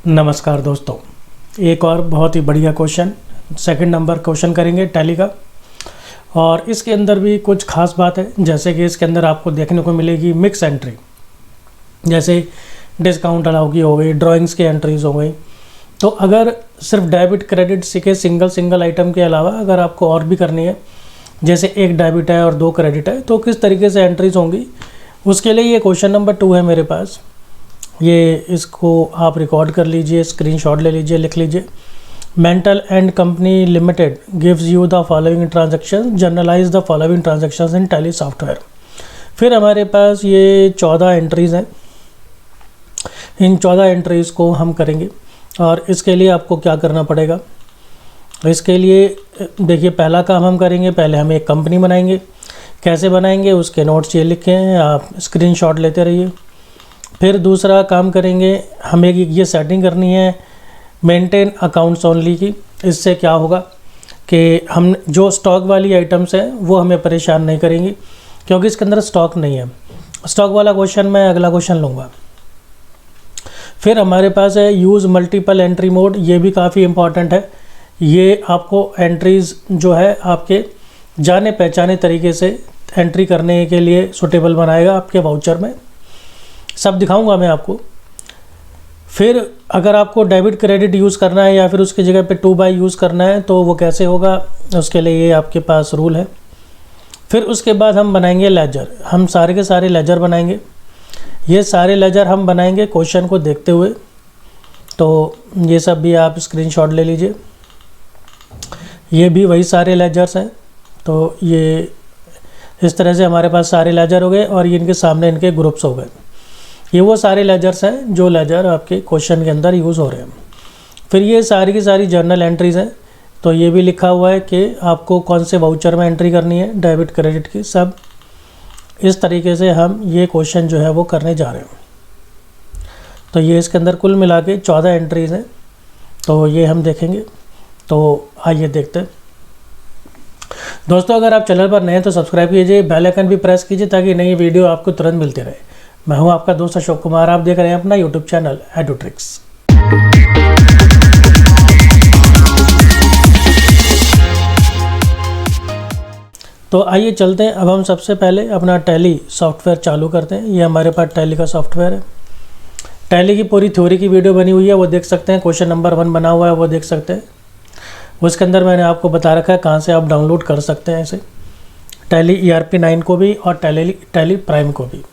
नमस्कार दोस्तों, एक और बहुत ही बढ़िया क्वेश्चन सेकंड नंबर क्वेश्चन करेंगे टैली का। और इसके अंदर भी कुछ खास बात है, जैसे कि इसके अंदर आपको देखने को मिलेगी मिक्स एंट्री, जैसे डिस्काउंट अलाउ की हो गई, ड्राइंग्स की एंट्रीज हो गई। तो अगर सिर्फ डेबिट क्रेडिट के सिंगल आइटम के अलावा अगर आपको और भी करनी है, जैसे एक डेबिट है और 2 क्रेडिट है, तो किस तरीके से एंट्रीज होंगी, उसके लिए ये क्वेश्चन नंबर 2 है मेरे पास। ये इसको आप रिकॉर्ड कर लीजिए, स्क्रीनशॉट ले लीजिए, लिख लीजिए। Mental and company limited gives you the following transaction, generalized the following transactions in tally software. फिर हमारे पास ये 14 एंट्रीज़ हैं। इन 14 एंट्रीज़ को हम करेंगे और इसके लिए आपको क्या करना पड़ेगा। इसके लिए देखिए, पहला काम हम करेंगे, पहले हम एक कंपनी बनाएंगे। कैसे बनाएंगे उसके नोट्स ये लिखे हैं, आप स्क्रीनशॉट लेते रहिए। फिर दूसरा काम करेंगे, हमें ये सेटिंग करनी है मेंटेन अकाउंट्स ओनली की। इससे क्या होगा कि हम जो स्टॉक वाली आइटम्स हैं वो हमें परेशान नहीं करेंगी, क्योंकि इसके अंदर स्टॉक नहीं है। स्टॉक वाला क्वेश्चन मैं अगला क्वेश्चन लूँगा। फिर हमारे पास है यूज़ मल्टीपल एंट्री मोड, ये भी काफ़ी इम्पॉर्टेंट है। ये आपको एंट्रीज़ जो है आपके जाने पहचाने तरीके से एंट्री करने के लिए सूटेबल बनाएगा आपके वाउचर में। सब दिखाऊंगा मैं आपको। फिर अगर आपको डेबिट क्रेडिट यूज़ करना है या फिर उसकी जगह पे 2 बाई यूज़ करना है तो वो कैसे होगा, उसके लिए ये आपके पास रूल है। फिर उसके बाद हम बनाएंगे लेजर, हम सारे के सारे लेजर बनाएंगे। ये सारे लेजर हम बनाएंगे क्वेश्चन को देखते हुए, तो ये सब भी आप स्क्रीनशॉट ले लीजिए। ये भी वही सारे लेजर्स हैं। तो ये इस तरह से हमारे पास सारे लेजर हो गए और ये इनके सामने इनके ग्रुप्स हो गए। ये वो सारे लेजर्स हैं जो लेजर आपके क्वेश्चन के अंदर यूज़ हो रहे हैं। फिर ये सारी की सारी जर्नल एंट्रीज़ हैं। तो ये भी लिखा हुआ है कि आपको कौन से वाउचर में एंट्री करनी है, डेबिट क्रेडिट की। सब इस तरीके से हम ये क्वेश्चन जो है वो करने जा रहे हैं। तो ये इसके अंदर कुल मिला के 14 एंट्रीज़ हैं। तो ये हम देखेंगे। तो आइए देखते हैं दोस्तों। अगर आप चैनल पर नए हैं तो सब्सक्राइब कीजिए, बेल आइकन भी प्रेस कीजिए ताकि नई वीडियो आपको तुरंत मिलती रहे। मैं हूं आपका दोस्त अशोक कुमार, आप देख रहे हैं अपना यूट्यूब चैनल एडुट्रिक्स। तो आइए चलते हैं। अब हम सबसे पहले अपना टैली सॉफ्टवेयर चालू करते हैं। ये हमारे पास टैली का सॉफ्टवेयर है। टैली की पूरी थ्योरी की वीडियो बनी हुई है, वो देख सकते हैं। क्वेश्चन नंबर 1 बना हुआ है, वो देख सकते हैं। उसके अंदर मैंने आपको बता रखा है कहाँ से आप डाउनलोड कर सकते हैं इसे, टैली ERP 9 को भी और टैली प्राइम को भी।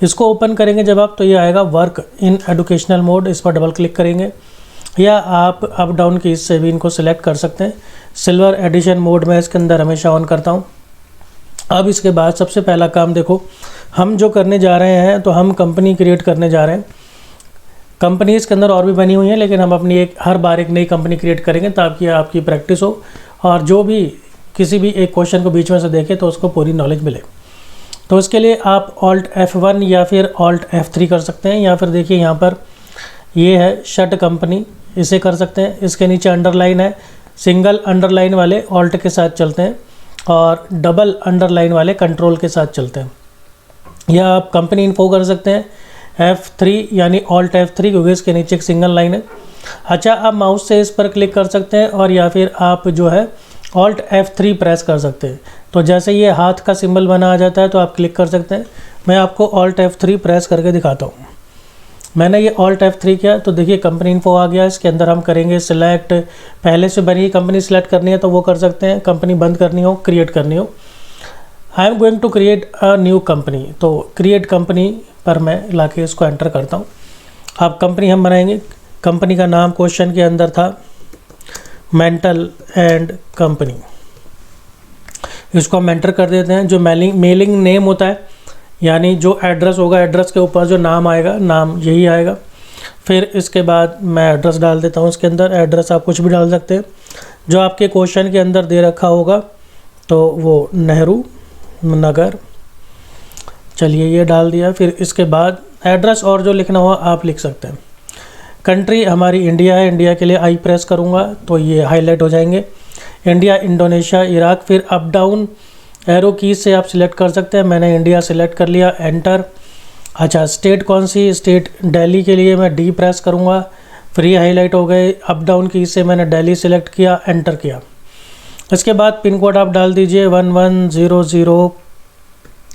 इसको ओपन करेंगे जब आप, तो ये आएगा वर्क इन एजुकेशनल मोड। इस पर डबल क्लिक करेंगे या आप अप डाउन की से भी इनको सिलेक्ट कर सकते हैं। सिल्वर एडिशन मोड में इसके अंदर हमेशा ऑन करता हूँ। अब इसके बाद सबसे पहला काम देखो, हम जो करने जा रहे हैं, तो हम कंपनी क्रिएट करने जा रहे हैं। कंपनी इसके अंदर और भी बनी हुई है, लेकिन हम अपनी हर बार एक नई कंपनी क्रिएट करेंगे ताकि आपकी प्रैक्टिस हो और जो भी किसी भी एक क्वेश्चन को बीच में से देखे तो उसको पूरी नॉलेज मिले। तो इसके लिए आप Alt F1 या फिर Alt F3 कर सकते हैं, या फिर देखिए यहाँ पर ये है शट कंपनी, इसे कर सकते हैं। इसके नीचे अंडरलाइन है, सिंगल अंडरलाइन वाले Alt के साथ चलते हैं और डबल अंडरलाइन वाले कंट्रोल के साथ चलते हैं। या आप कंपनी इन्फो कर सकते हैं F3 यानी Alt F3, क्योंकि इसके नीचे एक सिंगल लाइन है। अच्छा, आप माउस से इस पर क्लिक कर सकते हैं और या फिर आप जो है Alt F3 प्रेस कर सकते हैं। तो जैसे ये हाथ का सिंबल बना आ जाता है तो आप क्लिक कर सकते हैं। मैं आपको Alt F3 प्रेस करके दिखाता हूँ। मैंने ये Alt F3 किया तो देखिए कंपनी इन्फो आ गया। इसके अंदर हम करेंगे सिलेक्ट, पहले से बनी कंपनी सिलेक्ट करनी है तो वो कर सकते हैं, कंपनी बंद करनी हो, क्रिएट करनी हो। I am going to create a new company, तो क्रिएट कंपनी पर मैं लाके इसको एंटर करता हूँ। अब कंपनी हम बनाएंगे। कंपनी का नाम क्वेश्चन के अंदर था मेंटल एंड कंपनी, इसको हम एंटर कर देते हैं। जो मेलिंग नेम होता है, यानी जो एड्रेस होगा, एड्रेस के ऊपर जो नाम आएगा, नाम यही आएगा। फिर इसके बाद मैं एड्रेस डाल देता हूँ। इसके अंदर एड्रेस आप कुछ भी डाल सकते हैं जो आपके क्वेश्चन के अंदर दे रखा होगा, तो वो नेहरू नगर, चलिए ये डाल दिया। फिर इसके बाद एड्रेस और जो लिखना हो आप लिख सकते हैं। कंट्री हमारी इंडिया है, इंडिया के लिए आई प्रेस करूँगा तो ये हाईलाइट हो जाएंगे, इंडिया, इंडोनेशिया, इराक। फिर अप डाउन एरो की से आप सिलेक्ट कर सकते हैं। मैंने इंडिया सिलेक्ट कर लिया, एंटर। अच्छा, स्टेट कौन सी, स्टेट दिल्ली के लिए मैं D प्रेस करूँगा। फ्री हाईलाइट हो गए। अप डाउन की से मैंने दिल्ली सेलेक्ट किया, एंटर किया। इसके बाद पिन कोड आप डाल दीजिए 1100,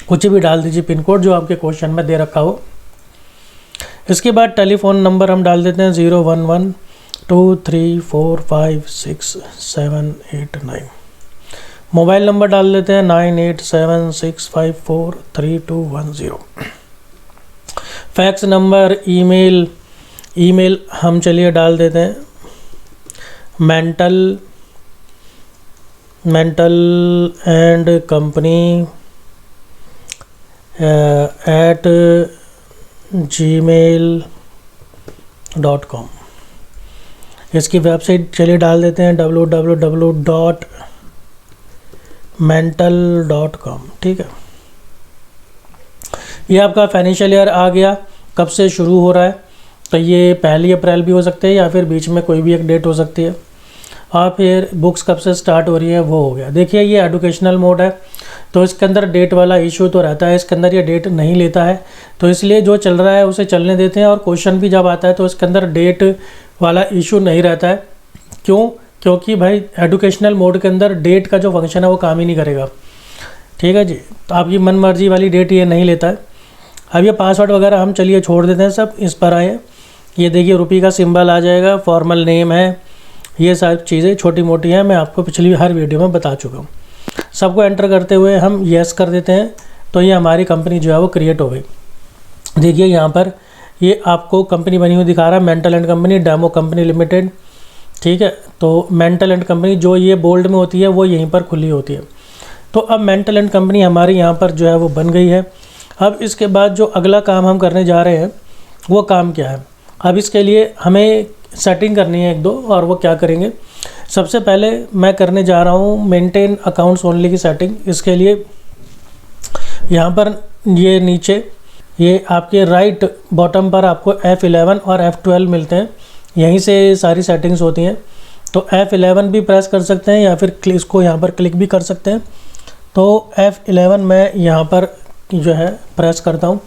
कुछ भी डाल दीजिए पिन कोड जो आपके क्वेश्चन में दे रखा हो। इसके बाद टेलीफोन नंबर हम डाल देते हैं 01123456789। मोबाइल नंबर डाल देते हैं 9876543210। फैक्स नंबर, ईमेल हम चलिए डाल देते हैं मेंटल एंड कंपनी @gmail.com। इसकी वेबसाइट चलिए डाल देते हैं www.mental.com। ठीक है, ये आपका फाइनेंशियल ईयर आ गया। कब से शुरू हो रहा है, तो ये 1 अप्रैल भी हो सकते हैं या फिर बीच में कोई भी एक डेट हो सकती है। और फिर बुक्स कब से स्टार्ट हो रही है वो हो गया। देखिए ये एजुकेशनल मोड है, तो इसके अंदर डेट वाला इशू तो रहता है, इसके अंदर ये डेट नहीं लेता है, तो इसलिए जो चल रहा है उसे चलने देते हैं। और क्वेश्चन भी जब आता है तो इसके अंदर डेट वाला इशू नहीं रहता है। क्यों? क्योंकि भाई एजुकेशनल मोड के अंदर डेट का जो फंक्शन है वो काम ही नहीं करेगा। ठीक है जी, तो आपकी मन मर्जी वाली डेट ये नहीं लेता है। अब ये पासवर्ड वगैरह हम चलिए छोड़ देते हैं, सब इस पर आए। ये देखिए रुपये का सिंबल आ जाएगा, फॉर्मल नेम है, ये सारी चीज़ें छोटी मोटी हैं, मैं आपको पिछली हर वीडियो में बता चुका हूँ। सबको एंटर करते हुए हम येस कर देते हैं, तो ये हमारी कंपनी जो है वो क्रिएट हो गई। देखिए यहाँ पर ये आपको कंपनी बनी हुई दिखा रहा है, mental and company demo company limited. ठीक है, तो मेंटल एंड कंपनी जो ये बोल्ड में होती है वो यहीं पर खुली होती है। तो अब मेंटल एंड कंपनी हमारी यहाँ पर जो है वो बन गई है। अब इसके बाद जो अगला काम हम करने जा रहे हैं वो काम क्या है। अब इसके लिए हमें सेटिंग करनी है 1-2, और वो क्या करेंगे। सबसे पहले मैं करने जा रहा हूँ मेंटेन अकाउंट्स ओनली की सेटिंग। इसके लिए यहाँ पर ये नीचे ये आपके राइट बॉटम पर आपको F11 और F12 मिलते हैं, यहीं से सारी सेटिंग्स होती हैं। तो F11 भी प्रेस कर सकते हैं या फिर इसको यहाँ पर क्लिक भी कर सकते हैं। तो F11 मैं यहाँ पर जो है प्रेस करता हूँ,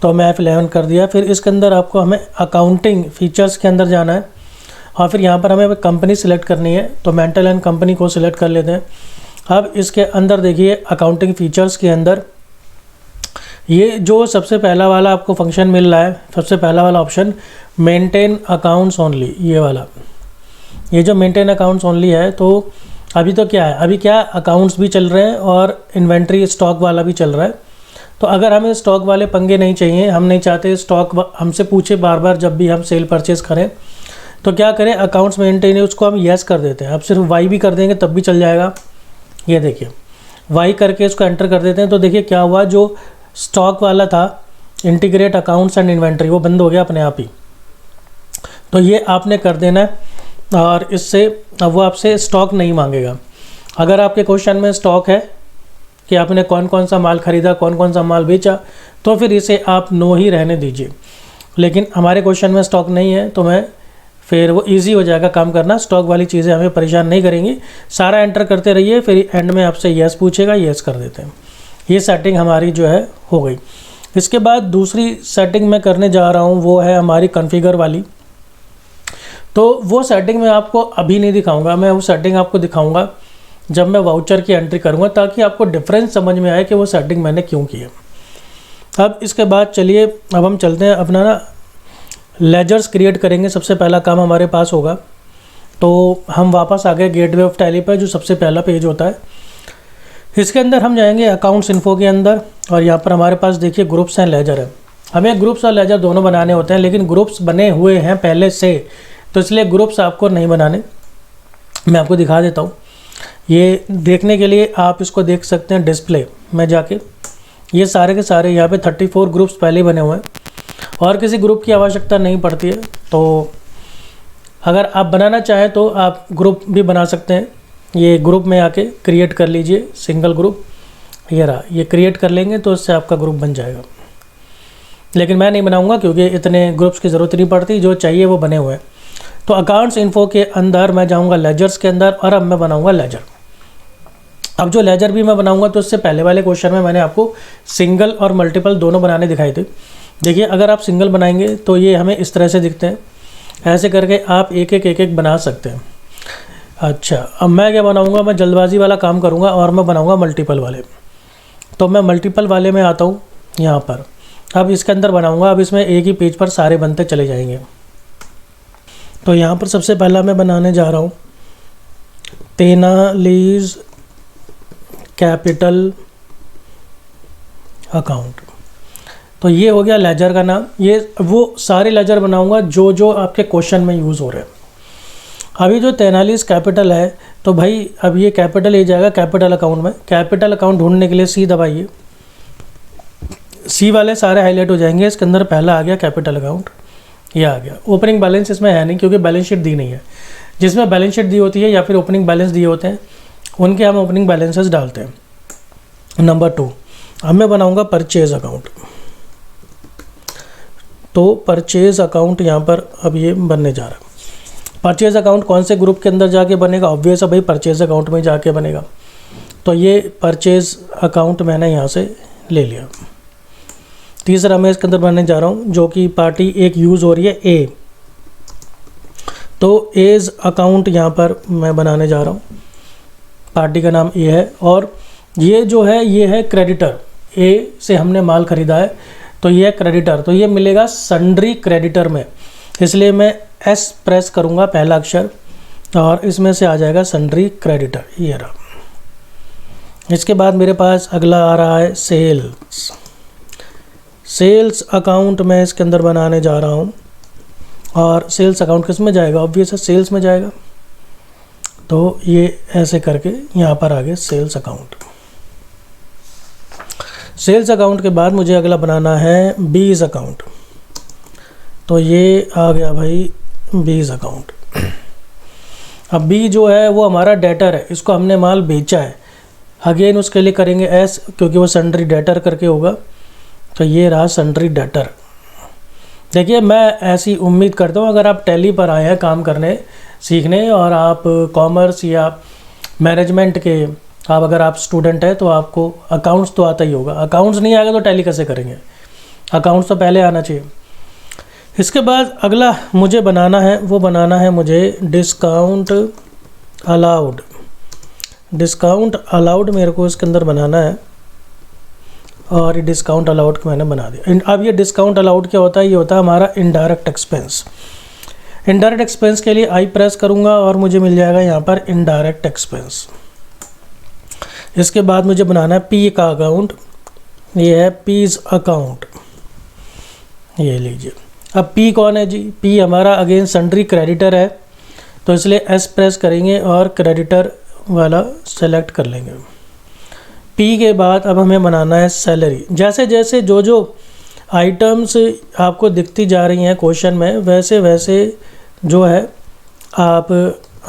तो मैं F11 कर दिया। फिर इसके अंदर आपको हमें अकाउंटिंग फीचर्स के अंदर जाना है, और फिर यहाँ पर हमें कंपनी सिलेक्ट करनी है, तो मेंटल एंड कंपनी को सिलेक्ट कर लेते हैं। अब इसके अंदर देखिए अकाउंटिंग फीचर्स के अंदर ये जो सबसे पहला वाला आपको फंक्शन मिल रहा है, सबसे पहला वाला ऑप्शन मेंटेन अकाउंट्स ओनली, ये वाला, ये जो मेंटेन अकाउंट्स ओनली है। तो अभी तो क्या है, अभी क्या अकाउंट्स भी चल रहे हैं और इन्वेंट्री स्टॉक वाला भी चल रहा है। तो अगर हमें स्टॉक वाले पंगे नहीं चाहिए, हम नहीं चाहते स्टॉक हमसे पूछे बार बार जब भी हम सेल परचेज करें, तो क्या करें, अकाउंट्स मेंटेन उसको हम येस कर देते हैं। अब सिर्फ वाई भी कर देंगे तब भी चल जाएगा। ये देखिए वाई करके इसको एंटर कर देते हैं, तो देखिए क्या हुआ, जो स्टॉक वाला था इंटीग्रेट अकाउंट्स एंड इन्वेंट्री वो बंद हो गया अपने आप ही। तो ये आपने कर देना है, और इससे अब वो आपसे स्टॉक नहीं मांगेगा। अगर आपके क्वेश्चन में स्टॉक है कि आपने कौन कौन सा माल ख़रीदा, कौन कौन सा माल बेचा, तो फिर इसे आप नो ही रहने दीजिए। लेकिन हमारे क्वेश्चन में स्टॉक नहीं है, तो मैं फिर वो इजी हो जाएगा काम करना, स्टॉक वाली चीज़ें हमें परेशान नहीं करेंगी। सारा एंटर करते रहिए, फिर एंड में आपसे येस पूछेगा, येस कर देते हैं। ये सेटिंग हमारी जो है हो गई। इसके बाद दूसरी सेटिंग मैं करने जा रहा हूँ, वो है हमारी कॉन्फ़िगर वाली। तो वो सेटिंग मैं आपको अभी नहीं दिखाऊंगा, मैं वो सेटिंग आपको दिखाऊंगा जब मैं वाउचर की एंट्री करूंगा, ताकि आपको डिफरेंस समझ में आए कि वो सेटिंग मैंने क्यों की है। अब इसके बाद चलिए अब हम चलते हैं अपना ना लेजर्स क्रिएट करेंगे। सबसे पहला काम हमारे पास होगा, तो हम वापस आ गए गेटवे ऑफ टैली पर, जो सबसे पहला पेज होता है। इसके अंदर हम जाएंगे अकाउंट्स इन्फो के अंदर, और यहाँ पर हमारे पास देखिए ग्रुप्स एंड लेजर है। हमें ग्रुप्स और लेजर दोनों बनाने होते हैं, लेकिन ग्रुप्स बने हुए हैं पहले से, तो इसलिए ग्रुप्स आपको नहीं बनाने। मैं आपको दिखा देता हूँ। ये देखने के लिए आप इसको देख सकते हैं डिस्प्ले में जाके, ये सारे के सारे यहाँ पे 34 ग्रुप्स पहले ही बने हुए हैं, और किसी ग्रुप की आवश्यकता नहीं पड़ती है। तो अगर आप बनाना चाहें तो आप ग्रुप भी बना सकते हैं। ये ग्रुप में आके क्रिएट कर लीजिए सिंगल ग्रुप, ये रहा, ये क्रिएट कर लेंगे तो इससे आपका ग्रुप बन जाएगा। लेकिन मैं नहीं बनाऊंगा क्योंकि इतने ग्रुप्स की ज़रूरत नहीं पड़ती, जो चाहिए वो बने हुए हैं। तो अकाउंट्स इन्फो के अंदर मैं जाऊंगा लेजर्स के अंदर, और अब मैं बनाऊंगा लेजर। अब जो लेजर भी मैं बनाऊंगा, तो इससे पहले वाले क्वेश्चन में मैंने आपको सिंगल और मल्टीपल दोनों बनाने दिखाए थे। देखिए अगर आप सिंगल बनाएंगे तो ये हमें इस तरह से दिखते हैं, ऐसे करके आप एक एक बना सकते हैं। अच्छा, अब मैं क्या बनाऊंगा, मैं जल्दबाजी वाला काम करूंगा और मैं बनाऊंगा मल्टीपल वाले। तो मैं मल्टीपल वाले में आता हूँ यहाँ पर। अब इसके अंदर बनाऊंगा, अब इसमें एक ही पेज पर सारे बनते चले जाएंगे। तो यहाँ पर सबसे पहला मैं बनाने जा रहा हूँ तेनालीज कैपिटल अकाउंट। तो ये हो गया लेजर का नाम। ये वो सारे लेजर बनाऊंगा जो जो आपके क्वेश्चन में यूज़ हो रहे हैं। अभी जो तेनालीज कैपिटल है, तो भाई अब ये कैपिटल ले जाएगा कैपिटल अकाउंट में। कैपिटल अकाउंट ढूंढने के लिए सी दबाइए, सी वाले सारे हाईलाइट हो जाएंगे। इसके अंदर पहला आ गया कैपिटल अकाउंट, ये आ गया। ओपनिंग बैलेंस इसमें है नहीं क्योंकि बैलेंस शीट दी नहीं है। जिसमें बैलेंस शीट दी होती है या फिर ओपनिंग बैलेंस दिए होते हैं उनके हम ओपनिंग बैलेंसेस डालते हैं। नंबर 2, अब मैं बनाऊंगा परचेज अकाउंट। तो परचेज अकाउंट यहाँ पर अब ये बनने जा रहा है। परचेज अकाउंट कौन से ग्रुप के अंदर जाके बनेगा, ऑब्वियस है भाई परचेज अकाउंट में जाके बनेगा। तो ये परचेज अकाउंट मैंने यहाँ से ले लिया। तीसरा मैं इसके अंदर बनाने जा रहा हूँ जो कि पार्टी एक यूज़ हो रही है ए। तो एज अकाउंट यहाँ पर मैं बनाने जा रहा हूँ, पार्टी का नाम ए है और ये जो है ये है क्रेडिटर। ए से हमने माल ख़रीदा है तो ये है क्रेडिटर, तो ये मिलेगा सन्ड्री क्रेडिटर में, इसलिए मैं एस प्रेस करूँगा पहला अक्षर और इसमें से आ जाएगा सन्ड्री क्रेडिटर, ये रहा। इसके बाद मेरे पास अगला आ रहा है सेल्स। सेल्स अकाउंट मैं इसके अंदर बनाने जा रहा हूँ और सेल्स अकाउंट किस में जाएगा, ऑब्वियस है सेल्स में जाएगा। तो ये ऐसे करके यहाँ पर आ गया सेल्स अकाउंट। सेल्स अकाउंट के बाद मुझे अगला बनाना है बीज अकाउंट। तो ये आ गया भाई बीज अकाउंट। अब बी जो है वो हमारा डेटर है, इसको हमने माल बेचा है। अगेन उसके लिए करेंगे एस क्योंकि वो सन्ड्री डेटर करके होगा। तो ये रहा सन्ड्री डेटर। देखिए मैं ऐसी उम्मीद करता हूँ अगर आप टैली पर आए हैं काम करने सीखने और आप कॉमर्स या मैनेजमेंट के आप अगर आप स्टूडेंट हैं तो आपको अकाउंट्स तो आता ही होगा। अकाउंट्स नहीं आएगा तो टैली कैसे करेंगे, अकाउंट्स तो पहले आना चाहिए। इसके बाद अगला मुझे बनाना है वो बनाना है मुझे डिस्काउंट अलाउड। डिस्काउंट अलाउड मेरे को इसके अंदर बनाना है और ये डिस्काउंट अलाउड को मैंने बना दिया। अब ये डिस्काउंट अलाउड क्या होता है, ये होता है हमारा इनडायरेक्ट एक्सपेंस। इनडायरेक्ट एक्सपेंस के लिए आई प्रेस करूँगा और मुझे मिल जाएगा यहाँ पर इनडायरेक्ट एक्सपेंस। इसके बाद मुझे बनाना है पी का अकाउंट, ये है पीज अकाउंट, ये लीजिए। अब पी कौन है जी, पी हमारा अगेन सन्ड्री क्रेडिटर है तो इसलिए एस प्रेस करेंगे और क्रेडिटर वाला सेलेक्ट कर लेंगे। पी के बाद अब हमें बनाना है सैलरी। जैसे जैसे जो जो आइटम्स आपको दिखती जा रही हैं क्वेश्चन में वैसे वैसे जो है आप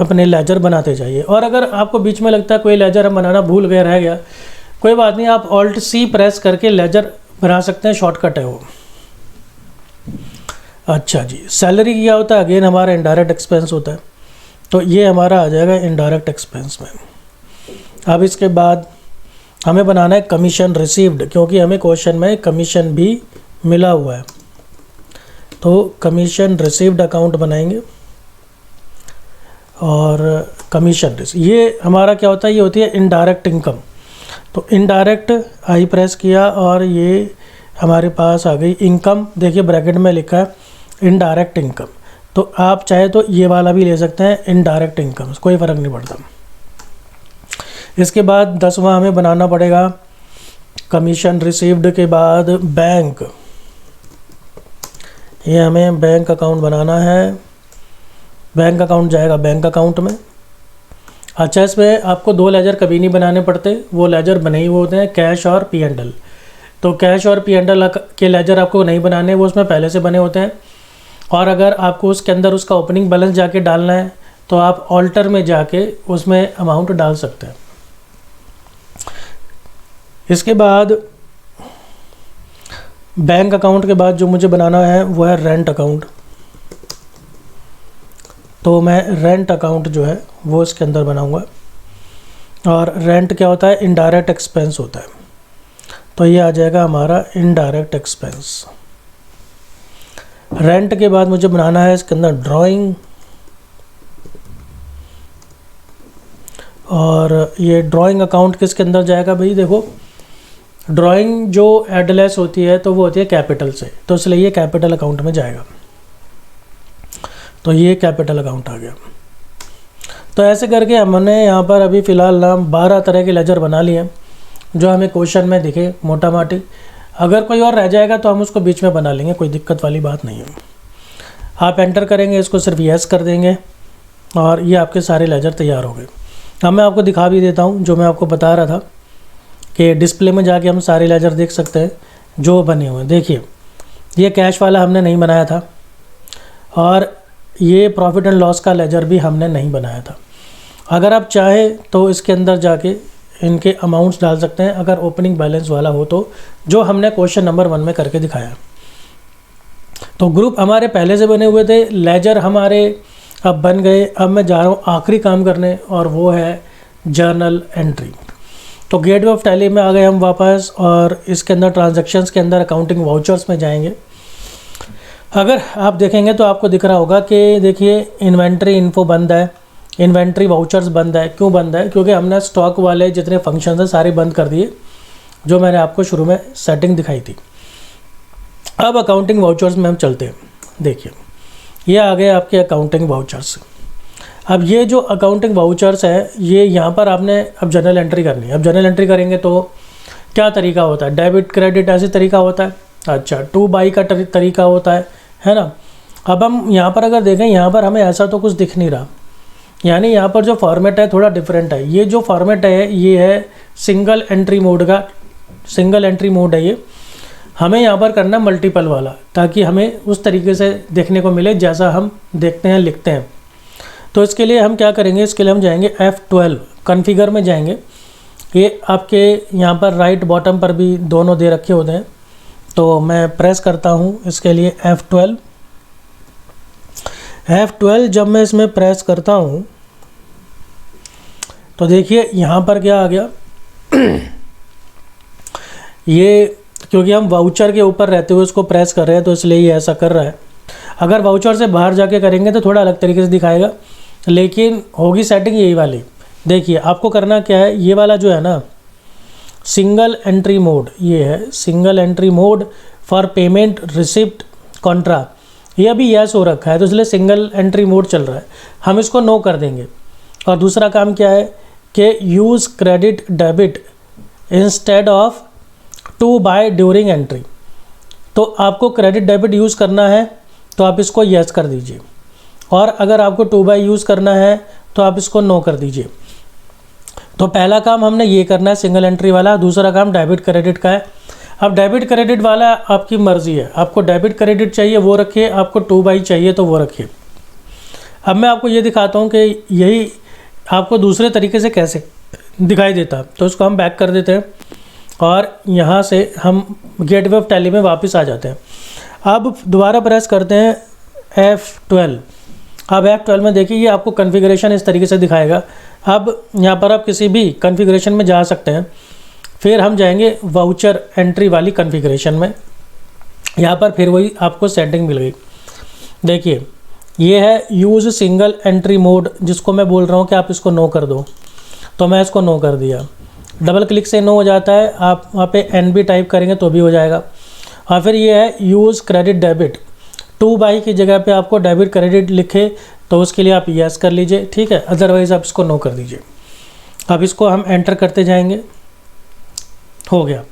अपने लेजर बनाते जाइए। और अगर आपको बीच में लगता है कोई लेजर हम बनाना भूल गए रह गया, कोई बात नहीं, आप ऑल्ट सी प्रेस करके लेजर बना सकते हैं, शॉर्टकट है वो। अच्छा जी, सैलरी क्या होता है, अगेन हमारा इनडायरेक्ट एक्सपेंस होता है तो ये हमारा आ जाएगा इनडायरेक्ट एक्सपेंस में। अब इसके बाद हमें बनाना है कमीशन रिसीव्ड क्योंकि हमें क्वेश्चन में कमीशन भी मिला हुआ है। तो कमीशन रिसीव्ड अकाउंट बनाएंगे और कमीशन ये हमारा क्या होता है, ये होती है इनडायरेक्ट इनकम। तो इनडायरेक्ट आई प्रेस किया और ये हमारे पास आ गई इनकम। देखिए ब्रैकेट में लिखा है इनडायरेक्ट इनकम, तो आप चाहे तो ये वाला भी ले सकते हैं इनडायरेक्ट इनकम, कोई फ़र्क नहीं पड़ता। इसके बाद 10वां हमें बनाना पड़ेगा कमीशन रिसीव्ड के बाद बैंक। ये हमें बैंक अकाउंट बनाना है, बैंक अकाउंट जाएगा बैंक अकाउंट में। अच्छा, इसमें आपको 2 लेजर कभी नहीं बनाने पड़ते, वो लेजर बने ही होते हैं कैश और पी एंड एल। तो कैश और पी एंड एल के लेजर आपको नहीं बनाने, वो उसमें पहले से बने होते हैं। और अगर आपको उसके अंदर उसका ओपनिंग बैलेंस जाके डालना है तो आप ऑल्टर में जाके उसमें अमाउंट डाल सकते हैं। इसके बाद बैंक अकाउंट के बाद जो मुझे बनाना है वो है रेंट अकाउंट। तो मैं रेंट अकाउंट जो है वो इसके अंदर बनाऊंगा। और रेंट क्या होता है, इनडायरेक्ट एक्सपेंस होता है, तो ये आ जाएगा हमारा इनडायरेक्ट एक्सपेंस। रेंट के बाद मुझे बनाना है इसके अंदर ड्राइंग, और ये ड्राइंग अकाउंट किसके अंदर जाएगा भाई? देखो ड्राइंग जो एडलेस होती है तो वो होती है कैपिटल से, तो इसलिए ये कैपिटल अकाउंट में जाएगा। तो ये कैपिटल अकाउंट आ गया। तो ऐसे करके हमने यहाँ पर अभी फ़िलहाल ना 12 तरह के लेजर बना लिए हैं जो हमें क्वेश्चन में दिखे मोटा माटी। अगर कोई और रह जाएगा तो हम उसको बीच में बना लेंगे, कोई दिक्कत वाली बात नहीं है। आप एंटर करेंगे, इसको सिर्फ यस कर देंगे और ये आपके सारे लेजर तैयार हो गए। अब मैं आपको दिखा भी देता हूँ जो मैं आपको बता रहा था कि डिस्प्ले में जाके हम सारे लेजर देख सकते हैं जो बने हुए हैं। देखिए ये कैश वाला हमने नहीं बनाया था और ये प्रॉफिट एंड लॉस का लेजर भी हमने नहीं बनाया था। अगर आप चाहें तो इसके अंदर जाके इनके अमाउंट्स डाल सकते हैं अगर ओपनिंग बैलेंस वाला हो तो, जो हमने क्वेश्चन नंबर 1 में करके दिखाया। तो ग्रुप हमारे पहले से बने हुए थे, लेजर हमारे अब बन गए। अब मैं जा रहा हूँ आखिरी काम करने और वो है जर्नल एंट्री। तो गेटवे ऑफ टैली में आ गए हम वापस और इसके अंदर ट्रांजैक्शंस के अंदर अकाउंटिंग वाउचर्स में जाएंगे। अगर आप देखेंगे तो आपको दिख रहा होगा कि देखिए इन्वेंट्री इन्फो बंद है, इन्वेंट्री वाउचर्स बंद है। क्यों बंद है? क्योंकि हमने स्टॉक वाले जितने फंक्शंस हैं सारे बंद कर दिए जो मैंने आपको शुरू में सेटिंग दिखाई थी। अब अकाउंटिंग वाउचर्स में हम चलते हैं। देखिए ये आ गए आपके अकाउंटिंग वाउचर्स। अब ये जो अकाउंटिंग वाउचर्स है ये यहाँ पर आपने अब जर्नल एंट्री करनी है। अब जर्नल एंट्री करेंगे तो क्या तरीका होता है? डेबिट क्रेडिट ऐसे तरीका होता है। अच्छा, टू बाई का तरीका होता है ना। अब हम यहाँ पर अगर देखें, यहाँ पर हमें ऐसा तो कुछ दिख नहीं रहा, यानी यहाँ पर जो फॉर्मेट है थोड़ा डिफरेंट है। ये जो फॉर्मेट है ये है सिंगल एंट्री मोड का, सिंगल एंट्री मोड है ये। हमें यहाँ पर करना मल्टीपल वाला, ताकि हमें उस तरीके से देखने को मिले जैसा हम देखते हैं लिखते हैं। तो इसके लिए हम क्या करेंगे? इसके लिए हम जाएंगे F12 कॉन्फ़िगर में जाएंगे। ये आपके यहाँ पर राइट बॉटम पर भी दोनों दे रखे होते हैं, तो मैं प्रेस करता हूँ इसके लिए F12। F12 जब मैं इसमें प्रेस करता हूँ तो देखिए यहाँ पर क्या आ गया ये क्योंकि हम वाउचर के ऊपर रहते हुए उसको प्रेस कर रहे हैं तो इसलिए ये ऐसा कर रहा है। अगर वाउचर से बाहर जाके करेंगे तो थोड़ा अलग तरीके से दिखाएगा, लेकिन होगी सेटिंग यही वाली। देखिए आपको करना क्या है, ये वाला जो है ना सिंगल एंट्री मोड, ये है single entry mode for payment receipt Contra, ये अभी यस हो रखा है तो इसलिए सिंगल एंट्री मोड चल रहा है। हम इसको नो कर देंगे। और दूसरा काम क्या है कि use credit debit instead of to by during entry. तो आपको क्रेडिट डेबिट यूज़ करना है तो आप इसको यस कर दीजिए, और अगर आपको टू बाय यूज़ करना है तो आप इसको नो कर दीजिए। तो पहला काम हमने ये करना है सिंगल एंट्री वाला, दूसरा काम डेबिट क्रेडिट का है। अब डेबिट क्रेडिट वाला आपकी मर्ज़ी है, आपको डेबिट क्रेडिट चाहिए वो रखिए, आपको टू बाई चाहिए तो वो रखिए। अब मैं आपको ये दिखाता हूँ कि यही आपको दूसरे तरीके से कैसे दिखाई देता है। तो इसको हम बैक कर देते हैं और यहाँ से हम गेटवे ऑफ टैली में वापस आ जाते हैं। अब दोबारा प्रेस करते हैं F12। अब F12 में देखिए ये आपको कॉन्फ़िगरेशन इस तरीके से दिखाएगा। अब यहाँ पर आप किसी भी कॉन्फ़िगरेशन में जा सकते हैं। फिर हम जाएंगे वाउचर एंट्री वाली कॉन्फ़िगरेशन में, यहाँ पर फिर वही आपको सेटिंग मिल गई। देखिए ये है यूज़ सिंगल एंट्री मोड, जिसको मैं बोल रहा हूँ कि आप इसको नो कर दो, तो मैं इसको नो कर दिया। डबल क्लिक से नो हो जाता है, आप वहाँ पे NB टाइप करेंगे तो भी हो जाएगा। और फिर ये है use credit debit, two by की जगह पे आपको डेबिट क्रेडिट लिखे तो उसके लिए आप यस कर लीजिए, ठीक है, अदरवाइज़ आप इसको नो कर दीजिए। अब इसको हम एंटर करते जाएंगे, हो गया।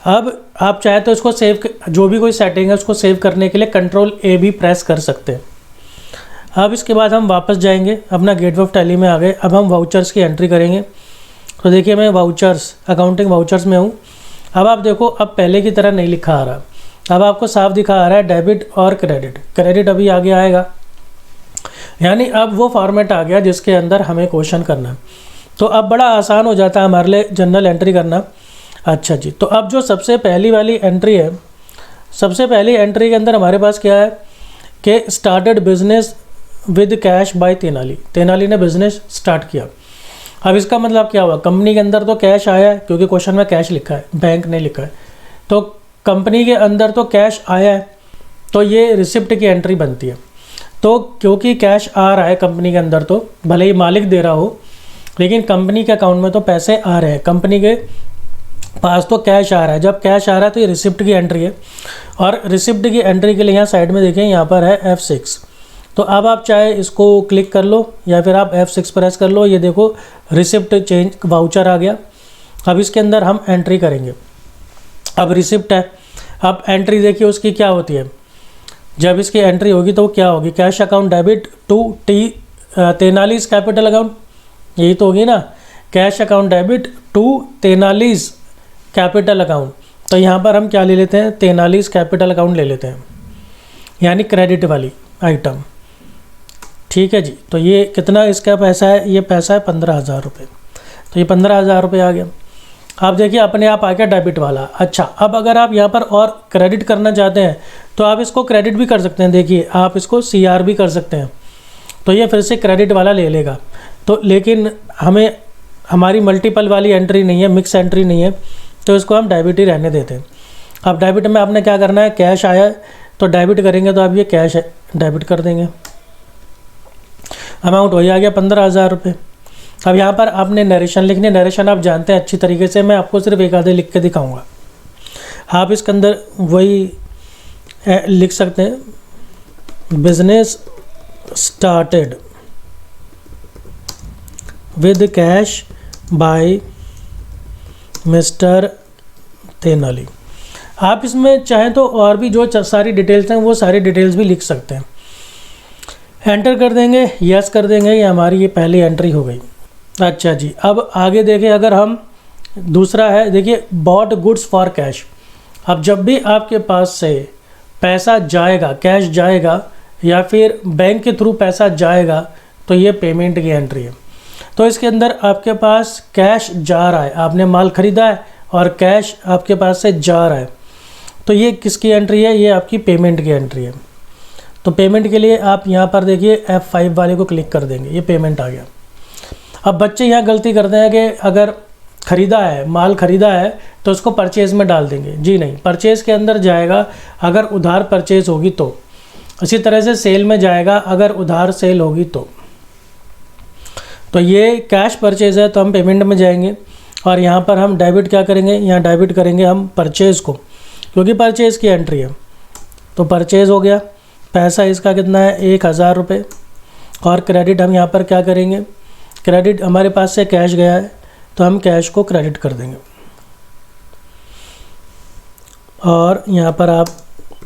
अब आप चाहे तो इसको सेव, जो भी कोई सेटिंग है उसको सेव करने के लिए Ctrl+A भी प्रेस कर सकते हैं। अब इसके बाद हम वापस जाएंगे, अपना गेटवे ऑफ टैली में आ गए। अब हम वाउचर्स की एंट्री करेंगे। तो देखिए मैं वाउचर्स, अकाउंटिंग वाउचर्स में हूँ। अब आप देखो अब पहले की तरह नहीं लिखा आ रहा, अब आपको साफ दिखा आ रहा है डेबिट और क्रेडिट। क्रेडिट अभी आगे आएगा, यानी अब वो फॉर्मेट आ गया जिसके अंदर हमें क्वेश्चन करना है। तो अब बड़ा आसान हो जाता है हमारे लिए जनरल एंट्री करना। अच्छा जी, तो अब जो सबसे पहली वाली एंट्री है, सबसे पहली एंट्री के अंदर हमारे पास क्या है कि started business with cash by Tenali. Tenali ने बिजनेस स्टार्ट किया। अब इसका मतलब क्या हुआ, कंपनी के अंदर तो कैश आया है, क्योंकि क्वेश्चन में कैश लिखा है, बैंक नहीं लिखा है, तो कंपनी के अंदर तो कैश आया है। तो ये रिसिप्ट की एंट्री बनती है। तो क्योंकि कैश आ रहा है कंपनी के अंदर, तो भले ही मालिक दे रहा हो, लेकिन कंपनी के अकाउंट में तो पैसे आ रहे हैं, कंपनी के पास तो कैश आ रहा है। जब कैश आ रहा है तो ये रिसिप्ट की एंट्री है। और रिसिप्ट की एंट्री के लिए यहाँ साइड में देखें, यहाँ पर है F6। तो अब आप चाहे इसको क्लिक कर लो या फिर आप F6 प्रेस कर लो। ये देखो रिसिप्ट चेंज वाउचर आ गया। अब इसके अंदर हम एंट्री करेंगे। अब रिसिप्ट है, अब एंट्री देखिए उसकी क्या होती है। जब इसकी एंट्री होगी तो क्या होगी, cash account debit to T43 capital account, यही तो होगी ना, cash account debit to 43 capital account. तो यहाँ पर हम क्या ले लेते हैं, 43 कैपिटल अकाउंट ले लेते हैं, यानी क्रेडिट वाली आइटम। ठीक है जी। तो ये कितना इसका पैसा है, ये पैसा है 15,000 रुपये। तो ये 15,000 रुपये आ गया। आप देखिए अपने आप आ गया डेबिट वाला। अच्छा, अब अगर आप यहाँ पर और क्रेडिट करना चाहते हैं तो आप इसको क्रेडिट भी कर सकते हैं। देखिए आप इसको CR भी कर सकते हैं, तो ये फिर से क्रेडिट वाला ले लेगा। तो लेकिन हमें हमारी मल्टीपल वाली एंट्री नहीं है, मिक्स एंट्री नहीं है, तो इसको हम डेबिट ही रहने देते हैं। अब डेबिट में आपने क्या करना है, कैश आया है तो डेबिट करेंगे, तो आप ये कैश डेबिट कर देंगे। अमाउंट वही आ गया 15,000 रुपये। अब यहाँ पर आपने नरेशन लिखने, नरेशन आप जानते हैं अच्छी तरीके से, मैं आपको सिर्फ एक आधे लिख के दिखाऊंगा। आप इसके अंदर वही लिख सकते हैं, business started with cash by mister Tenali. आप इसमें चाहें तो और भी जो सारी डिटेल्स हैं वो सारी डिटेल्स भी लिख सकते हैं। एंटर कर देंगे, यस कर देंगे, ये हमारी ये पहली एंट्री हो गई। अच्छा जी, अब आगे देखें, अगर हम दूसरा है, देखिए बॉट गुड्स फॉर कैश। अब जब भी आपके पास से पैसा जाएगा, कैश जाएगा या फिर बैंक के थ्रू पैसा जाएगा, तो ये पेमेंट की एंट्री है। तो इसके अंदर आपके पास कैश जा रहा है, आपने माल ख़रीदा है और कैश आपके पास से जा रहा है, तो ये किसकी एंट्री है, ये आपकी पेमेंट की एंट्री है। तो पेमेंट के लिए आप यहाँ पर देखिए F5 वाले को क्लिक कर देंगे, ये पेमेंट आ गया। अब बच्चे यहाँ गलती करते हैं कि अगर ख़रीदा है, माल ख़रीदा है तो उसको परचेज़ में डाल देंगे। जी नहीं, परचेज़ के अंदर जाएगा अगर उधार परचेज़ होगी तो, इसी तरह से सेल में जाएगा अगर उधार सेल होगी तो ये कैश परचेज़ है तो हम पेमेंट में जाएंगे और यहाँ पर हम डेबिट क्या करेंगे, यहाँ डेबिट करेंगे हम परचेज़ को, क्योंकि परचेज़ की एंट्री है। तो परचेज़ हो गया, पैसा इसका कितना है 1,000 रुपये। और क्रेडिट हम यहाँ पर क्या करेंगे, क्रेडिट हमारे पास से कैश गया है तो हम कैश को क्रेडिट कर देंगे। और यहाँ पर आप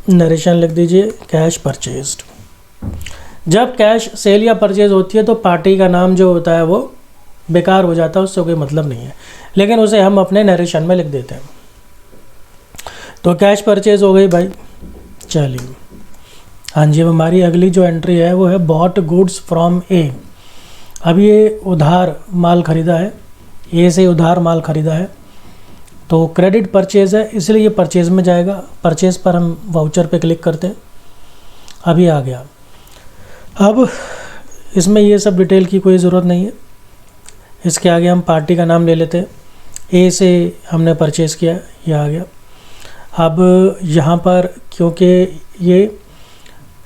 नरेशन लिख दीजिए, कैश परचेज्ड। जब कैश सेल या परचेज होती है तो पार्टी का नाम जो होता है वो बेकार हो जाता है, उससे कोई मतलब नहीं है, लेकिन उसे हम अपने नरेशन में लिख देते हैं। तो कैश परचेज हो गई भाई। चलिए, हाँ जी, अब हमारी अगली जो एंट्री है वो है बॉट गुड्स फ्रॉम ए। अब ये उधार माल ख़रीदा है, ए से उधार माल ख़रीदा है, तो क्रेडिट परचेज़ है इसलिए ये परचेज़ में जाएगा। परचेज़ पर हम वाउचर पे क्लिक करते हैं, अभी आ गया। अब इसमें ये सब डिटेल की कोई ज़रूरत नहीं है। इसके आगे हम पार्टी का नाम ले लेते हैं, ए से हमने परचेज़ किया, ये आ गया। अब यहाँ पर क्योंकि ये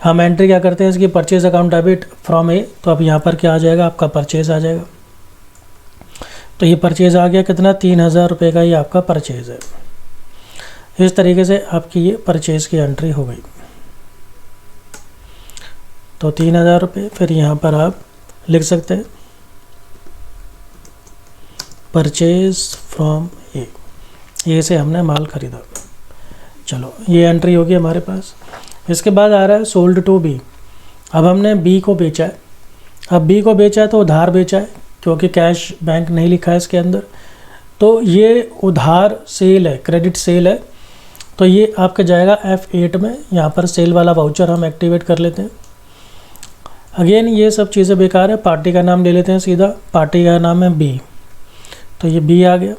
हम एंट्री क्या करते हैं इसकी, परचेज़ अकाउंट डेबिट फ्रॉम ए, तो अब यहाँ पर क्या आ जाएगा, आपका परचेज़ आ जाएगा। तो ये परचेज़ आ गया, कितना 3,000 रुपये का ये आपका परचेज़ है। इस तरीके से आपकी ये परचेज़ की एंट्री हो गई। तो 3,000 रुपये, फिर यहाँ पर आप लिख सकते हैं परचेज़ फ्रॉम ए से हमने माल ख़रीदा। चलो, ये एंट्री होगी हमारे पास। इसके बाद आ रहा है सोल्ड टू बी। अब हमने बी को बेचा है। अब बी को बेचा है तो उधार बेचा है, क्योंकि कैश बैंक नहीं लिखा है इसके अंदर, तो ये उधार सेल है, क्रेडिट सेल है। तो ये आपका जाएगा F8 में। यहाँ पर सेल वाला वाउचर हम एक्टिवेट कर लेते हैं। अगेन ये सब चीज़ें बेकार है, पार्टी का नाम ले लेते हैं सीधा। पार्टी का नाम है बी, तो ये बी आ गया।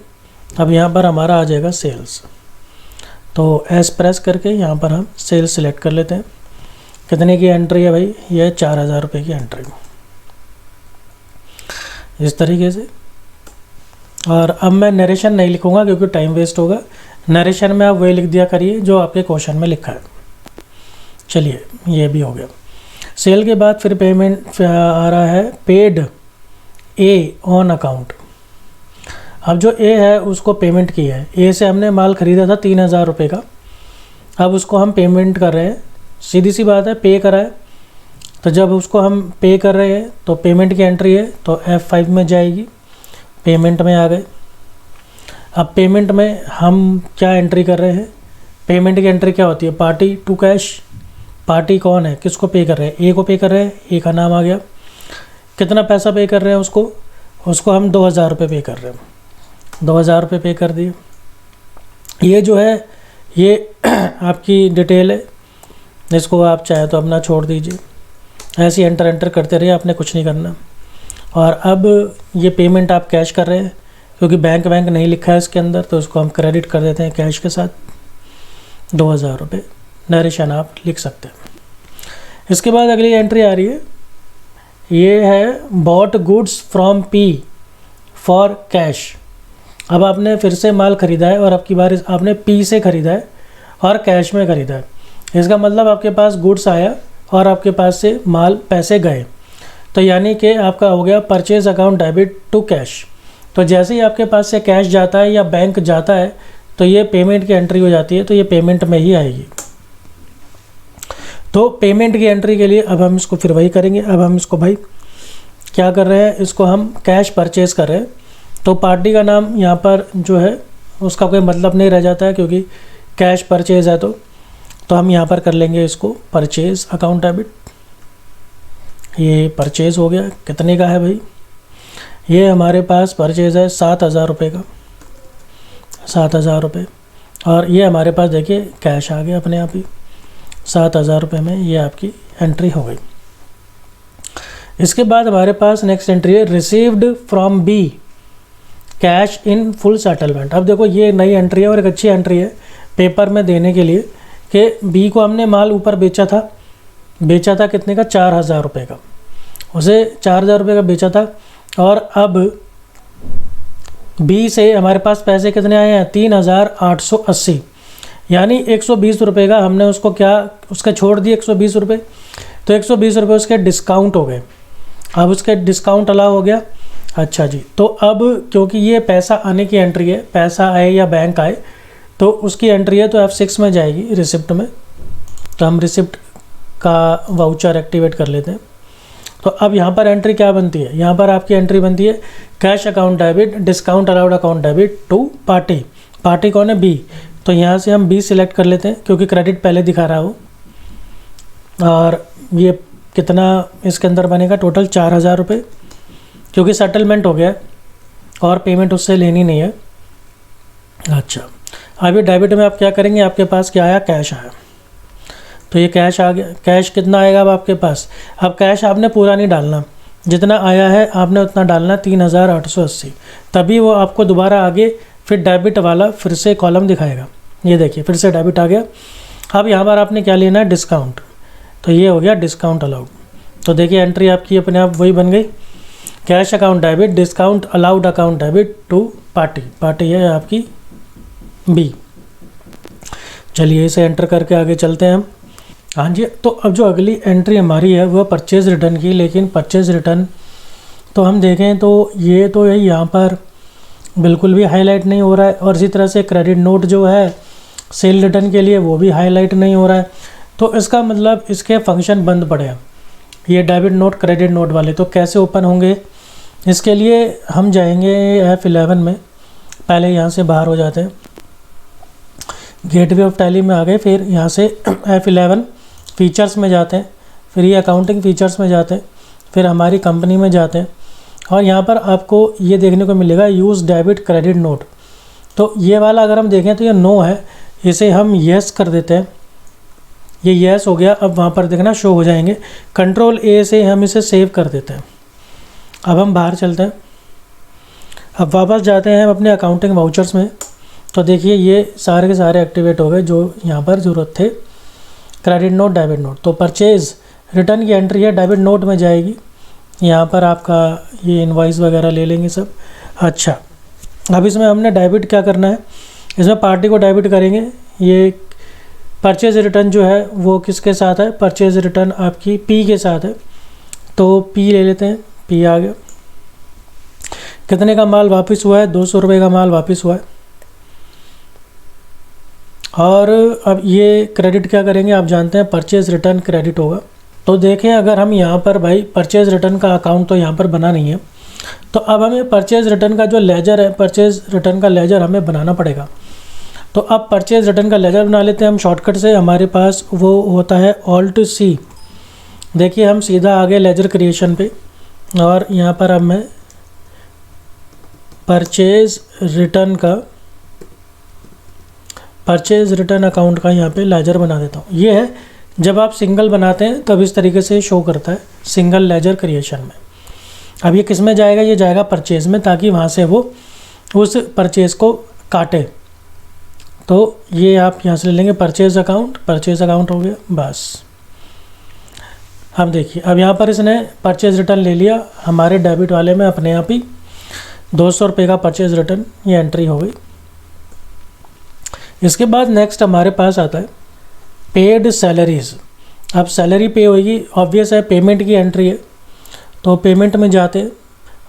अब यहाँ पर हमारा आ जाएगा सेल्स, तो एस प्रेस करके यहाँ पर हम सेल्स सिलेक्ट कर लेते हैं। कितने की एंट्री है भाई, ये 4,000 रुपये की एंट्री, इस तरीके से। और अब मैं नरेशन नहीं लिखूँगा क्योंकि टाइम वेस्ट होगा। नरेशन में आप वही लिख दिया करिए जो आपके क्वेश्चन में लिखा है। चलिए ये भी हो गया। सेल के बाद फिर पेमेंट आ रहा है पेड ए ऑन अकाउंट। अब जो ए है उसको पेमेंट की है, ए से हमने माल ख़रीदा था 3000 रुपये का, अब उसको हम पेमेंट कर रहे हैं। सीधी सी बात है, पे करा है, तो जब उसको हम पे कर रहे हैं तो पेमेंट की एंट्री है तो F5 में जाएगी, पेमेंट में आ गए। अब पेमेंट में हम क्या एंट्री कर रहे हैं, पेमेंट की एंट्री क्या होती है, पार्टी टू कैश। पार्टी कौन है, किसको पे कर रहे हैं, ए को पे कर रहे हैं, ए का नाम आ गया। कितना पैसा पे कर रहे हैं उसको हम 2000 रुपये पे कर रहे हैं, 2000 रुपये पे कर दिए। ये जो है ये आपकी डिटेल है, इसको आप चाहे तो अपना छोड़ दीजिए, ऐसे एंटर करते रहिए, आपने कुछ नहीं करना। और अब ये पेमेंट आप कैश कर रहे हैं क्योंकि बैंक नहीं लिखा है इसके अंदर, तो इसको हम क्रेडिट कर देते हैं कैश के साथ 2000 रुपये, नरेशन आप लिख सकते हैं। इसके बाद अगली एंट्री आ रही है, ये है bought goods from P for cash. अब आपने फिर से माल ख़रीदा है और अब की बार आपने पी से ख़रीदा है और कैश में ख़रीदा है। इसका मतलब आपके पास गुड्स आया और आपके पास से माल पैसे गए, तो यानी कि आपका हो गया purchase account debit to cash. तो जैसे ही आपके पास से कैश जाता है या बैंक जाता है तो ये पेमेंट की एंट्री हो जाती है, तो ये पेमेंट में ही आएगी। तो पेमेंट की एंट्री के लिए अब हम इसको फिर वही करेंगे। अब हम इसको भाई क्या कर रहे हैं, इसको हम कैश परचेज़ कर रहे हैं, तो पार्टी का नाम यहाँ पर जो है उसका कोई मतलब नहीं रह जाता है क्योंकि कैश परचेज़ है। तो हम यहाँ पर कर लेंगे इसको परचेज़ अकाउंट डेबिट। ये परचेज़ हो गया, कितने का है भाई, ये हमारे पास परचेज़ है 7000 रुपये का, 7000 रुपये। और ये हमारे पास देखिए कैश आ गया अपने आप ही 7000 रुपये में, ये आपकी एंट्री हो गई। इसके बाद हमारे पास नेक्स्ट एंट्री है received from B cash in full settlement. अब देखो ये नई एंट्री है और एक अच्छी एंट्री है पेपर में देने के लिए कि बी को हमने माल ऊपर बेचा था कितने का, 4000 रुपये का, उसे 4000 रुपये का बेचा था और अब बी से हमारे पास पैसे कितने आए हैं, 3880, यानी 120 रुपये का हमने उसके छोड़ दिए 120 रुपये, तो 120 रुपये उसके डिस्काउंट हो गए। अब उसके डिस्काउंट अलाउ हो गया। अच्छा जी, तो अब क्योंकि ये पैसा आने की एंट्री है, पैसा आए या बैंक आए तो उसकी एंट्री है, तो F6 में जाएगी रिसिप्ट में। तो हम रिसिप्ट का वाउचर एक्टिवेट कर लेते हैं। तो अब यहाँ पर एंट्री क्या बनती है, यहाँ पर आपकी एंट्री बनती है cash account debit discount allowed account debit to party. Party कौन है, बी। तो यहाँ से हम बी सिलेक्ट कर लेते हैं क्योंकि क्रेडिट पहले दिखा रहा हो। और ये कितना इसके अंदर बनेगा, टोटल 4000 रुपये, क्योंकि सेटलमेंट हो गया और पेमेंट उससे लेनी नहीं है। अच्छा, अभी डेबिट में आप क्या करेंगे, आपके पास क्या आया, कैश आया, तो ये कैश आ गया। कैश कितना आएगा अब आपके पास, अब कैश आपने पूरा नहीं डालना, जितना आया है आपने उतना डालना, 3880, तभी वो आपको दोबारा आगे फिर डेबिट वाला फिर से कॉलम दिखाएगा। ये देखिए फिर से डेबिट आ गया। अब यहाँ पर आपने क्या लेना है, डिस्काउंट, तो ये हो गया डिस्काउंट अलाउड। तो देखिए एंट्री आपकी अपने आप वही बन गई, cash account debit discount allowed account debit to party. Party है आपकी बी। चलिए इसे एंटर करके आगे चलते हैं हम। हाँ जी, तो अब जो अगली एंट्री हमारी है वह परचेज़ रिटर्न की, लेकिन परचेज़ रिटर्न तो हम देखें तो ये तो यहाँ पर बिल्कुल भी हाईलाइट नहीं हो रहा है, और इसी तरह से क्रेडिट नोट जो है सेल रिटर्न के लिए वो भी हाईलाइट नहीं हो रहा है। तो इसका मतलब इसके फंक्शन बंद पड़े हैं, ये डेबिट नोट क्रेडिट नोट वाले। तो कैसे ओपन होंगे, इसके लिए हम जाएंगे F11 में, पहले यहाँ से बाहर हो जाते हैं, गेटवे ऑफ टैली में आ गए, फिर यहाँ से F11 फीचर्स में जाते हैं, फिर ये अकाउंटिंग फीचर्स में जाते हैं, फिर हमारी कंपनी में जाते हैं, और यहाँ पर आपको ये देखने को मिलेगा यूज़ डेबिट क्रेडिट नोट। तो ये वाला अगर हम देखें तो ये नो है, इसे हम येस कर देते हैं, ये येस हो गया। अब वहाँ पर देखना शो हो जाएंगे, कंट्रोल A से हम इसे सेव कर देते हैं। अब हम बाहर चलते हैं, अब वापस जाते हैं अपने अकाउंटिंग वाउचर्स में, तो देखिए ये सारे के सारे एक्टिवेट हो गए जो यहाँ पर ज़रूरत थे, क्रेडिट नोट डेबिट नोट। तो परचेज़ रिटर्न की एंट्री है डेबिट नोट में जाएगी, यहाँ पर आपका ये इनवॉइस वगैरह ले लेंगे सब। अच्छा, अब इसमें हमने डेबिट क्या करना है, इसमें पार्टी को डेबिट करेंगे, ये परचेज रिटर्न जो है वो किसके साथ है, परचेज रिटर्न आपकी पी के साथ है, तो पी ले लेते हैं, पी आ गया। कितने का माल वापस हुआ है, 200 रुपये का माल वापस हुआ है। और अब ये क्रेडिट क्या करेंगे, आप जानते हैं परचेज रिटर्न क्रेडिट होगा। तो देखें अगर हम यहाँ पर भाई परचेज रिटर्न का अकाउंट तो यहाँ पर बना नहीं है, तो अब हमें परचेज रिटर्न का जो लेजर है, परचेज रिटर्न का लेजर हमें बनाना पड़ेगा। तो अब परचेज रिटर्न का लेजर बना लेते हैं हम शॉर्टकट से। हमारे पास वो होता है Alt+C। देखिए हम सीधा आ गए लेजर क्रिएशन पे, और यहाँ पर अब मैं परचेज रिटर्न अकाउंट का यहाँ पे लेजर बना देता हूँ। ये है जब आप सिंगल बनाते हैं तब इस तरीके से शो करता है सिंगल लेजर क्रिएशन में। अब ये किस में जाएगा, ये जाएगा परचेज में, ताकि वहाँ से वो उस परचेज को काटे। तो ये आप यहाँ से ले लेंगे परचेज अकाउंट हो गया बस। अब देखिए अब यहाँ पर इसने परचेज रिटर्न ले लिया हमारे डेबिट वाले में अपने आप ही, 200 रुपये का परचेज रिटर्न, ये एंट्री हो गई। इसके बाद नेक्स्ट हमारे पास आता है पेड सैलरीज़। अब सैलरी पे होगी, ऑब्वियस है पेमेंट की एंट्री है, तो पेमेंट में जाते हैं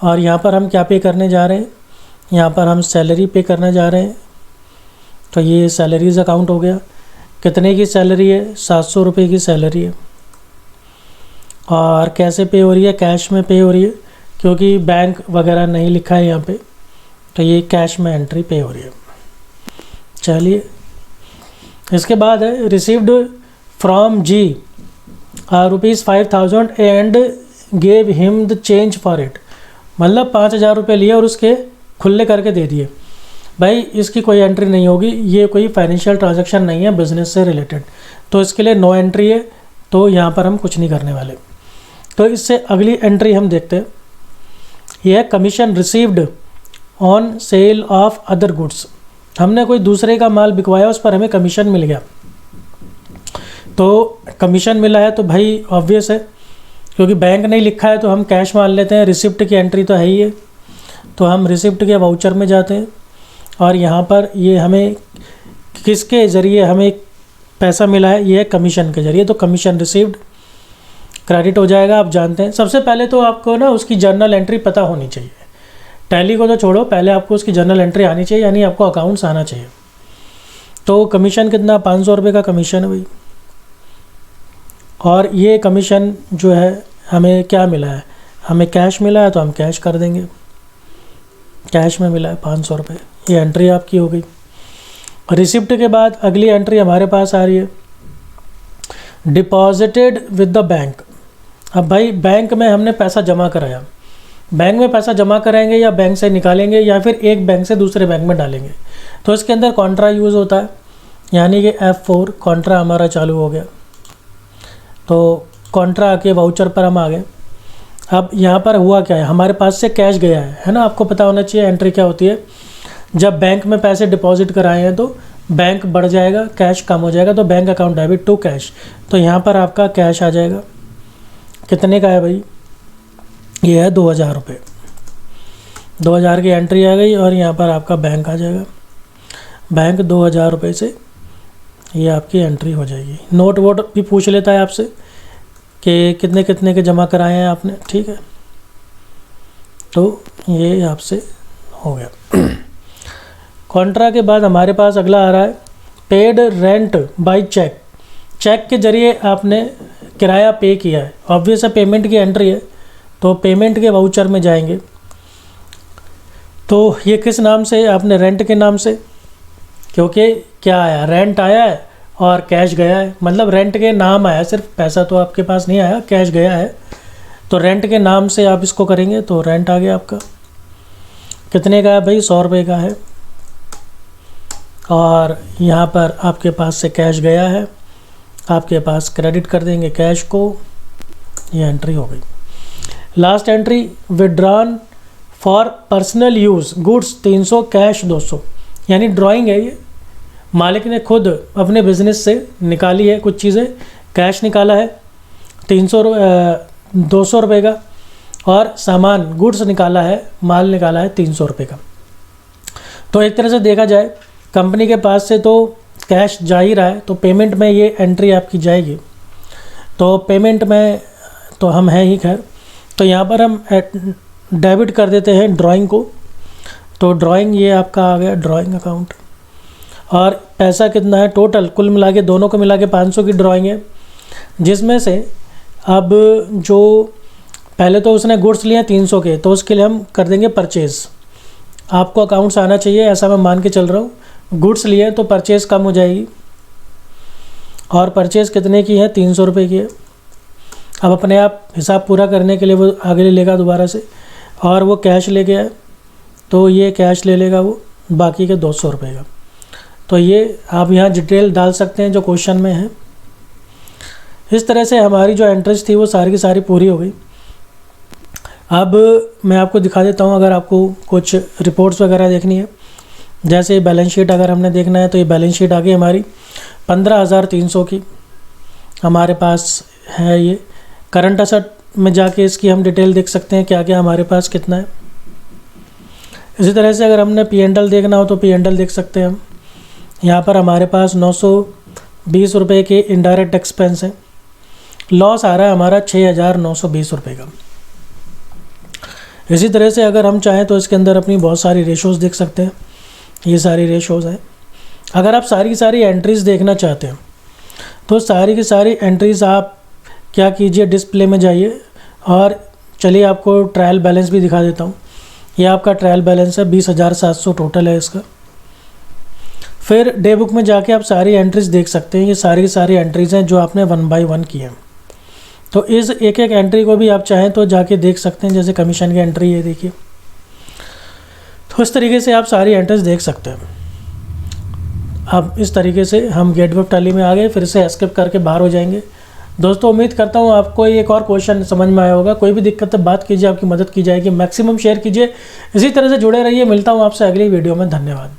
और यहाँ पर हम क्या पे करने जा रहे हैं, यहाँ पर हम सैलरी पे करने जा रहे हैं। तो ये सैलरीज़ अकाउंट हो गया। कितने की सैलरी है, 700 रुपये की सैलरी है। और कैसे पे हो रही है, कैश में पे हो रही है, क्योंकि बैंक वगैरह नहीं लिखा है यहाँ पे, तो ये कैश में एंट्री पे हो रही है। चलिए इसके बाद है received from G ₹5000 and gave him the change for it. मतलब 5000 रुपये लिए और उसके खुले करके दे दिए। भाई इसकी कोई एंट्री नहीं होगी, ये कोई फाइनेंशियल ट्रांजैक्शन नहीं है बिजनेस से रिलेटेड, तो इसके लिए नो एंट्री है, तो यहाँ पर हम कुछ नहीं करने वाले। तो इससे अगली एंट्री हम देखते हैं, यह है commission received on sale of other goods. हमने कोई दूसरे का माल बिकवाया, उस पर हमें कमीशन मिल गया। तो कमीशन मिला है तो भाई ऑब्वियस है, क्योंकि बैंक नहीं लिखा है तो हम कैश मान लेते हैं। रिसिप्ट की एंट्री तो है ही है, तो हम रिसिप्ट के वाउचर में जाते हैं और यहाँ पर ये हमें किसके ज़रिए हमें पैसा मिला है, ये है कमीशन के ज़रिए। तो कमीशन रिसीव्ड क्रेडिट हो जाएगा। आप जानते हैं सबसे पहले तो आपको ना उसकी जर्नल एंट्री पता होनी चाहिए। टैली को तो छोड़ो, पहले आपको उसकी जर्नल एंट्री आनी चाहिए, यानी आपको अकाउंट्स आना चाहिए। तो कमीशन कितना, 500 रुपये का कमीशन है भाई। और ये कमीशन जो है हमें क्या मिला है, हमें कैश मिला है, तो हम कैश कर देंगे। कैश में मिला है 500 रुपये, ये एंट्री आपकी हो गई। रिसिप्ट के बाद अगली एंट्री हमारे पास आ रही है डिपॉजिटेड विद द बैंक। अब भाई बैंक में हमने पैसा जमा कराया, बैंक में पैसा जमा कराएंगे या बैंक से निकालेंगे या फिर एक बैंक से दूसरे बैंक में डालेंगे, तो इसके अंदर कॉन्ट्रा यूज़ होता है, यानी कि F4 कॉन्ट्रा हमारा चालू हो गया। तो कॉन्ट्रा के वाउचर पर हम आ गए। अब यहाँ पर हुआ क्या है, हमारे पास से कैश गया है ना। आपको पता होना चाहिए एंट्री क्या होती है। जब बैंक में पैसे डिपॉजिट कराए हैं तो बैंक बढ़ जाएगा, कैश कम हो जाएगा, तो bank account debit to cash. तो यहाँ पर आपका कैश आ जाएगा। कितने का है भाई, ये है 2000 रुपये। 2000 की एंट्री आ गई और यहाँ पर आपका बैंक आ जाएगा। बैंक 2000 रुपये से ये आपकी एंट्री हो जाएगी। नोट वोट भी पूछ लेता है आपसे कि कितने कितने के जमा कराए हैं आपने, ठीक है। तो ये आपसे हो गया। कॉन्ट्रा के बाद हमारे पास अगला आ रहा है paid rent by cheque. Cheque के ज़रिए आपने किराया पे किया है, ऑब्वियस है पेमेंट की एंट्री है, तो पेमेंट के वाउचर में जाएंगे। तो ये किस नाम से, आपने रेंट के नाम से, क्योंकि क्या आया, रेंट आया है और कैश गया है, मतलब रेंट के नाम आया, सिर्फ पैसा तो आपके पास नहीं आया, कैश गया है। तो रेंट के नाम से आप इसको करेंगे, तो रेंट आ गया आपका। कितने का है भाई, 100 रुपये का है। और यहाँ पर आपके पास से कैश गया है, आपके पास क्रेडिट कर देंगे कैश को, ये एंट्री हो गई। Last entry withdrawn for personal use goods 300, cash 200, यानी ड्राइंग है ये। मालिक ने खुद अपने बिजनेस से निकाली है कुछ चीज़ें, कैश निकाला है 200 रुपये का, और सामान गुड्स निकाला है, माल निकाला है 300 रुपये का। तो एक तरह से देखा जाए कंपनी के पास से तो कैश जा ही रहा है तो पेमेंट में ये एंट्री आपकी जाएगी। तो पेमेंट में तो हम हैं ही खैर, तो यहाँ पर हम डेबिट कर देते हैं ड्राइंग को। तो ड्राइंग ये आपका आ गया ड्राइंग अकाउंट, और पैसा कितना है टोटल कुल मिला के, दोनों को मिला के 500 की ड्राइंग है, जिसमें से अब जो पहले तो उसने गुड्स लिए 300 के, तो उसके लिए हम कर देंगे परचेज़। आपको अकाउंट्स आना चाहिए ऐसा मैं मान के चल रहा हूँ। गुड्स लिए तो परचेज़ कम हो जाएगी, और परचेज़ कितने की है 300 रुपये की है। अब अपने आप हिसाब पूरा करने के लिए वो आगे ले लेगा दोबारा से, और वो कैश ले गया तो ये कैश ले लेगा वो बाकी के 200 रुपये का। तो ये आप यहाँ डिटेल डाल सकते हैं जो क्वेश्चन में है। इस तरह से हमारी जो एंट्रीज थी वो सारी की सारी पूरी हो गई। अब मैं आपको दिखा देता हूँ, अगर आपको कुछ रिपोर्ट्स वगैरह देखनी है, जैसे बैलेंस शीट अगर हमने देखना है तो ये बैलेंस शीट आ गई हमारी 15,300 की हमारे पास है। ये करंट असेट में जाके इसकी हम डिटेल देख सकते हैं क्या क्या हमारे पास कितना है। इसी तरह से अगर हमने P&L देखना हो तो P&L देख सकते हैं हम। यहाँ पर हमारे पास 920 रुपये के इनडायरेक्ट एक्सपेंस है। लॉस आ रहा है हमारा 6,920 रुपये का। इसी तरह से अगर हम चाहें तो इसके अंदर अपनी बहुत सारी रेशोज़ देख सकते हैं। ये सारी रेशोज़ हैं। अगर आप सारी की सारी एंट्रीज़ देखना चाहते हैं तो सारी की सारी एंट्रीज़ आप क्या कीजिए, डिस्प्ले में जाइए, और चलिए आपको ट्रायल बैलेंस भी दिखा देता हूँ। ये आपका ट्रायल बैलेंस है 20,700 टोटल है इसका। फिर डे बुक में जाके आप सारी एंट्रीज़ देख सकते हैं। ये सारी की सारी एंट्रीज़ हैं जो आपने 1 बाय 1 की हैं। तो इस एक एक एंट्री को भी आप चाहें तो जाके देख सकते हैं। जैसे कमीशन की एंट्री है देखिए, तो इस तरीके से आप सारी एंट्रीज़ देख सकते हैं। अब इस तरीके से हम गेटवे टैली में आ गए, फिर से एस्केप करके बाहर हो जाएंगे। दोस्तों उम्मीद करता हूँ आपको एक और क्वेश्चन समझ में आया होगा। कोई भी दिक्कत है बात कीजिए, आपकी मदद की जाएगी। मैक्सिमम शेयर कीजिए। इसी तरह से जुड़े रहिए। मिलता हूँ आपसे अगली वीडियो में। धन्यवाद।